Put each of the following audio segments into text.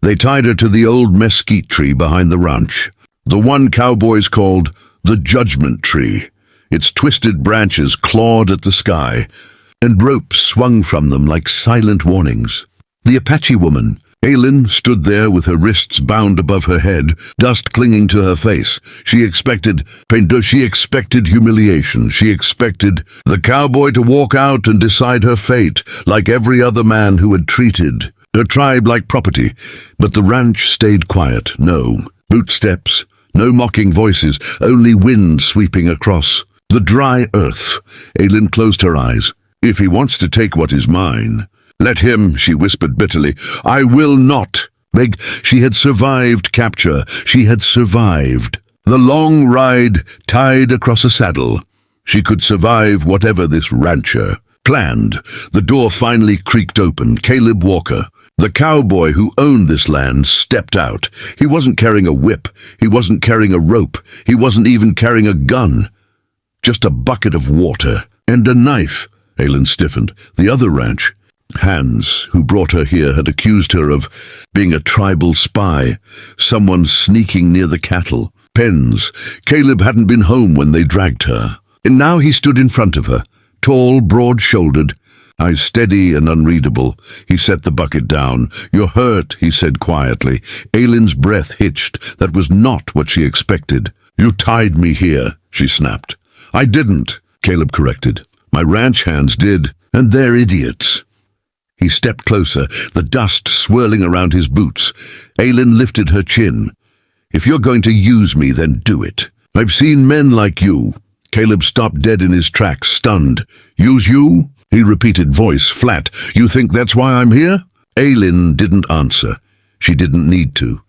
They tied her to the old mesquite tree behind the ranch, the one cowboys called the Judgment Tree. Its twisted branches clawed at the sky, and ropes swung from them like silent warnings. The Apache woman, Aylin, stood there with her wrists bound above her head, dust clinging to her face. She expected pain. She expected humiliation. She expected the cowboy to walk out and decide her fate, like every other man who had treated her tribe like property. But the ranch stayed quiet. No bootsteps, no mocking voices, only wind sweeping across the dry earth. Aylin closed her eyes. If he wants to take what is mine, let him, she whispered bitterly. I will not. She had survived capture. She had survived the long ride tied across a saddle. She could survive whatever this rancher planned. The door finally creaked open. Caleb Walker, the cowboy who owned this land, stepped out. He wasn't carrying a whip. He wasn't carrying a rope. He wasn't even carrying a gun. Just a bucket of water and a knife. Aylin stiffened. The other ranch, Hans, who brought her here, had accused her of being a tribal spy, someone sneaking near the cattle pens. Caleb hadn't been home when they dragged her, and now he stood in front of her, tall, broad-shouldered, eyes steady and unreadable. He set the bucket down. You're hurt, he said quietly. Aylin's breath hitched. That was not what she expected. You tied me here, she snapped. I didn't, Caleb corrected. My ranch hands did, and they're idiots. He stepped closer, the dust swirling around his boots. Aylin lifted her chin. If you're going to use me, then do it. I've seen men like you. Caleb stopped dead in his tracks, stunned. Use you? He repeated, voice flat. You think that's why I'm here? Aylin didn't answer. She didn't need to.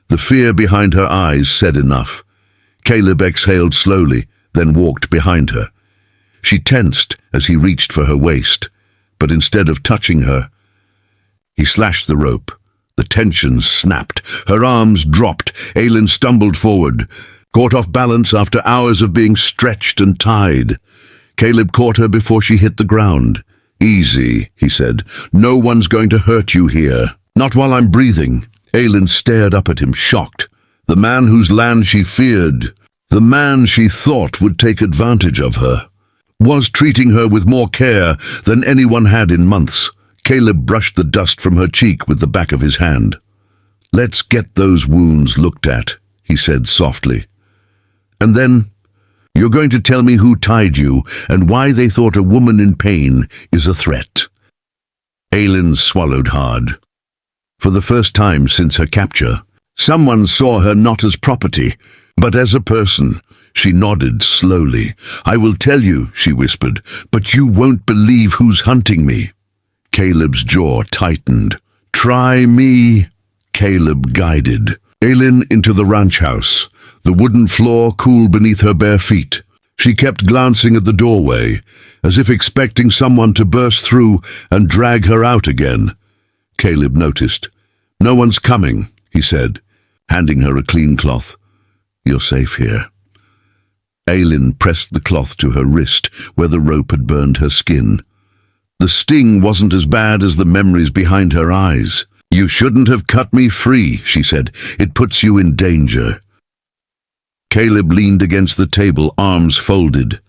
The fear behind her eyes said enough. Caleb exhaled slowly, then walked behind her. She tensed as he reached for her waist, but instead of touching her, he slashed the rope. The tension snapped. Her arms dropped. Aylin stumbled forward, caught off balance after hours of being stretched and tied. Caleb caught her before she hit the ground. Easy, he said. No one's going to hurt you here. Not while I'm breathing. Aylin stared up at him, shocked. The man whose land she feared, the man she thought would take advantage of her, was treating her with more care than anyone had in months. Caleb brushed the dust from her cheek with the back of his hand. Let's get those wounds looked at, he said softly. And then, you're going to tell me who tied you and why they thought a woman in pain is a threat. Aylin swallowed hard. For the first time since her capture, someone saw her not as property, but as a person. She nodded slowly. I will tell you, she whispered, but you won't believe who's hunting me. Caleb's jaw tightened. Try me. Caleb guided Aylin into the ranch house, the wooden floor cool beneath her bare feet. She kept glancing at the doorway, as if expecting someone to burst through and drag her out again. Caleb noticed. No one's coming, he said, handing her a clean cloth. You're safe here. Aylin pressed the cloth to her wrist where the rope had burned her skin. The sting wasn't as bad as the memories behind her eyes. You shouldn't have cut me free, she said. It puts you in danger. Caleb leaned against the table, arms folded.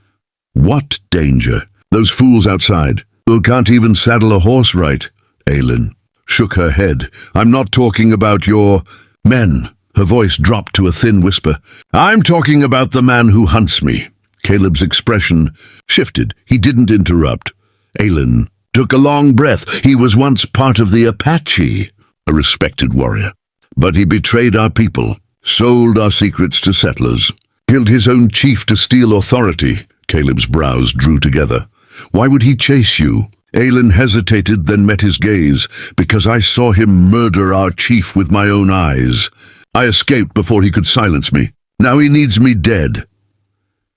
What danger? Those fools outside, who can't even saddle a horse right. Aylin shook her head. I'm not talking about your men. Her voice dropped to a thin whisper. I'm talking about the man who hunts me. Caleb's expression shifted. He didn't interrupt. Aylin took a long breath. He was once part of the Apache, a respected warrior. But he betrayed our people, sold our secrets to settlers, killed his own chief to steal authority. Caleb's brows drew together. Why would he chase you? Aylin hesitated, then met his gaze. Because I saw him murder our chief with my own eyes. I escaped before he could silence me. Now he needs me dead.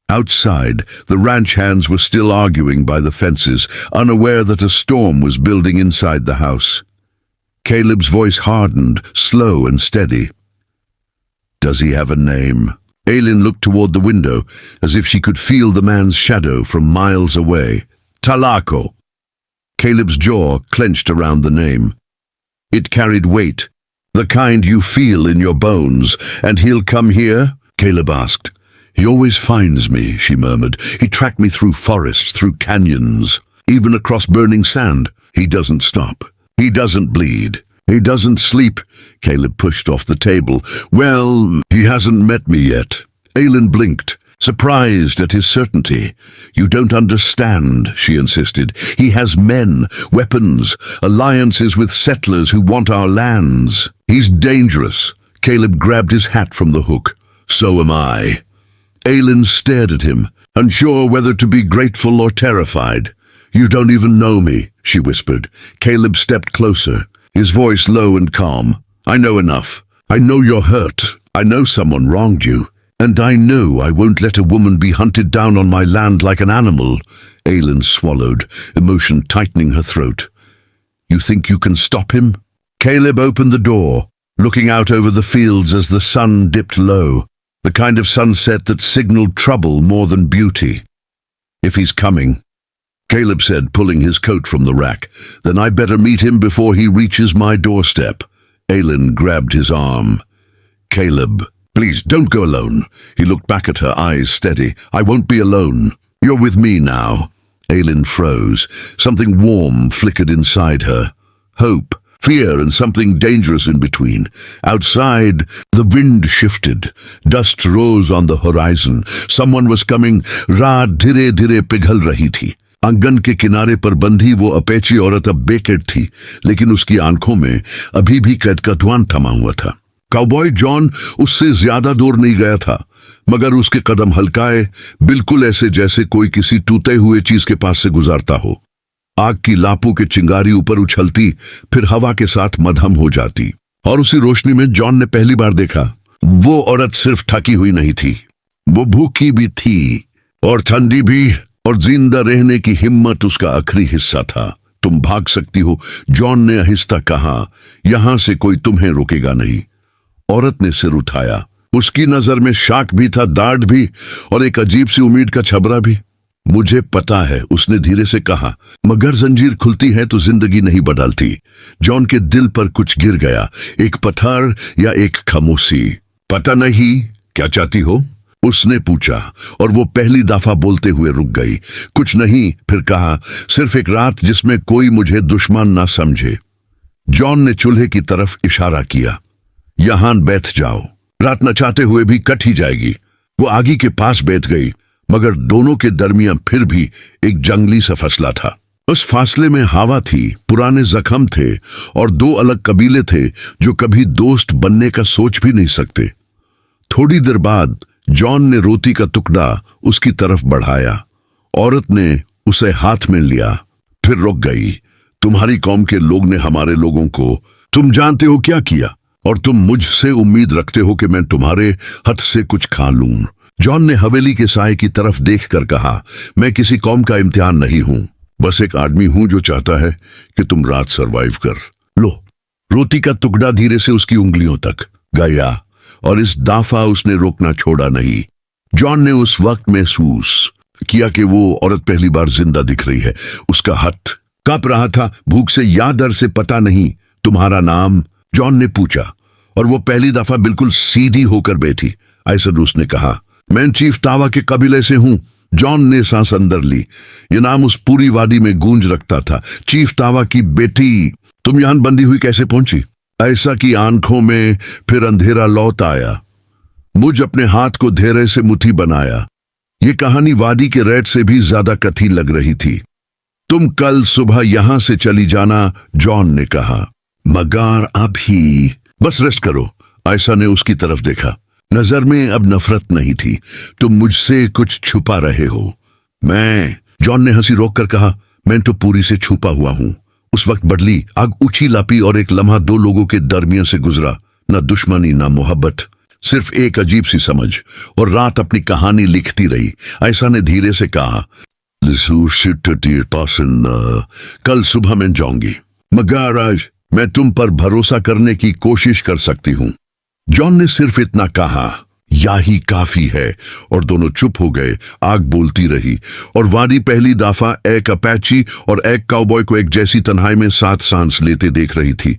Outside, the ranch hands were still arguing by the fences, unaware that a storm was building inside the house. Caleb's voice hardened, slow and steady. Does he have a name? Aylin looked toward the window, as if she could feel the man's shadow from miles away. Talako. Caleb's jaw clenched around the name. It carried weight, The kind you feel in your bones, and he'll come here? Caleb asked. He always finds me, she murmured. He tracked me through forests, through canyons, even across burning sand. He doesn't stop. He doesn't bleed. He doesn't sleep. Caleb pushed off the table. Well, he hasn't met me yet. Aylin blinked, surprised at his certainty. You don't understand, she insisted. He has men, weapons, alliances with settlers who want our lands. He's dangerous. Caleb grabbed his hat from the hook. So am I. Aylin stared at him, unsure whether to be grateful or terrified. You don't even know me, she whispered. Caleb stepped closer, his voice low and calm. I know enough. I know you're hurt. I know someone wronged you. And I know I won't let a woman be hunted down on my land like an animal. Aylin swallowed, emotion tightening her throat. You think you can stop him? Caleb opened the door, looking out over the fields as the sun dipped low, the kind of sunset that signaled trouble more than beauty. If he's coming, Caleb said, pulling his coat from the rack, then I better meet him before he reaches my doorstep. Aylin grabbed his arm. Caleb, please don't go alone. He looked back at her, eyes steady. I won't be alone. You're with me now. Aylin froze. Something warm flickered inside her. Hope, fear, and something dangerous in between. Outside, the wind shifted. Dust rose on the horizon. Someone was coming. रात धीरे धीरे पिघल रही थी. आंगन के किनारे पर बंधी वो अपेची औरत अब बेकैद थी, लेकिन उसकी आंखों में अभी भी कैदकतवान थमा हुआ था। काउबॉय जॉन उससे ज्यादा दूर नहीं गया था, मगर उसके कदम हल्काए, बिल्कुल ऐसे जैसे कोई किसी टूटे हुए चीज के पास से गुजरता हो। आग की लापों के चिंगारी ऊपर उछलती, फिर हवा के साथ मध्यम हो जाती। और उसी रोशनी में जॉन ने पहली बार देखा, वो औरत सिर्फ थकी हुई नहीं थी, वो भूखी भी थी और ठंडी भी, और जिंदा रहने की हिम्मत उसका आखिरी हिस्सा था। तुम भाग सकती हो, जॉन ने आहिस्ता कहा, यहां से कोई तुम्हें रोकेगा नहीं। औरत ने सिर उठाया। उसकी नजर में शाक भी था, डांट भी, और एक अजीब सी उम्मीद का छबरा भी। मुझे पता है, उसने धीरे से कहा, मगर जंजीर खुलती है तो जिंदगी नहीं बदलती। जॉन के दिल पर कुछ गिर गया, एक पत्थर या एक खामोशी। पता नहीं क्या चाहती हो, उसने पूछा, और वो पहली दफा बोलते हुए रुक गई। कुछ नहीं, फिर कहा, सिर्फ एक रात जिसमें कोई मुझे दुश्मन ना समझे। जॉन ने चूल्हे की तरफ इशारा किया। यहां बैठ जाओ, रात न चाहते हुए भी कट ही जाएगी। वो आगी के पास बैठ गई, मगर दोनों के दरमियान फिर भी एक जंगली सा फसला था। उस फासले में हवा थी, पुराने जख्म थे, और दो अलग कबीले थे जो कभी दोस्त बनने का सोच भी नहीं सकते। थोड़ी देर बाद जॉन ने रोटी का टुकड़ा उसकी तरफ बढ़ाया। औरत ने उसे हाथ में लिया, फिर रुक गई। तुम्हारी कौम के लोग ने हमारे लोगों को, तुम जानते हो क्या किया, और तुम मुझसे उम्मीद रखते हो कि मैं तुम्हारे हाथ से कुछ खा लूं। जॉन ने हवेली के साए की तरफ देखकर कहा, मैं किसी कौम का इम्तिहान नहीं हूं, बस एक आदमी हूं जो चाहता है कि तुम रात सरवाइव कर लो। रोटी का टुकड़ा धीरे से उसकी उंगलियों तक गया, और इस दफा उसने रोकना छोड़ा नहीं। जॉन ने उस वक्त महसूस किया कि वो औरत पहली बार जिंदा दिख रही है। उसका हाथ कांप रहा था, भूख से या डर से पता नहीं। तुम्हारा नाम, जॉन ने पूछा, और वो पहली दफा बिल्कुल सीधी होकर बैठी। ऐसा उसने कहा, मैं चीफ तावा के कबीले से हूं। जॉन ने सांस अंदर ली। ये नाम उस पूरी वादी में गूंज रखता था। चीफ तावा की बेटी, तुम यहां बंदी हुई कैसे पहुंची? ऐसा की आंखों में फिर अंधेरा लौट आया। मुझ अपने हाथ को धैर्य से मुट्ठी बनाया। ये कहानी वादी के रेड से भी ज्यादा कथी लग रही थी। तुम कल सुबह यहां से चली जाना, जॉन ने कहा, मगर अभी बस रेस्ट करो। ऐसा ने उसकी तरफ देखा, नजर में अब नफरत नहीं थी। तुम मुझसे कुछ छुपा रहे हो। मैं, जॉन ने हंसी रोक कर कहा, मैं तो पूरी से छुपा हुआ हूं। उस वक्त बदली आग ऊंची लापी, और एक लम्हा दो लोगों के दरमियान से गुजरा। न दुश्मनी न मोहब्बत, सिर्फ एक अजीब सी समझ। और रात अपनी कहानी लिखती रही। ऐसा ने धीरे से कहा, कल सुबह मैं जाऊंगी, मगर आज मैं तुम पर भरोसा करने की कोशिश कर सकती हूं। जॉन ने सिर्फ इतना कहा, या ही काफी है, और दोनों चुप हो गए। आग बोलती रही, और वादी पहली दफा एक अपैची और एक काउबॉय को एक जैसी तन्हाई में साथ सांस लेते देख रही थी।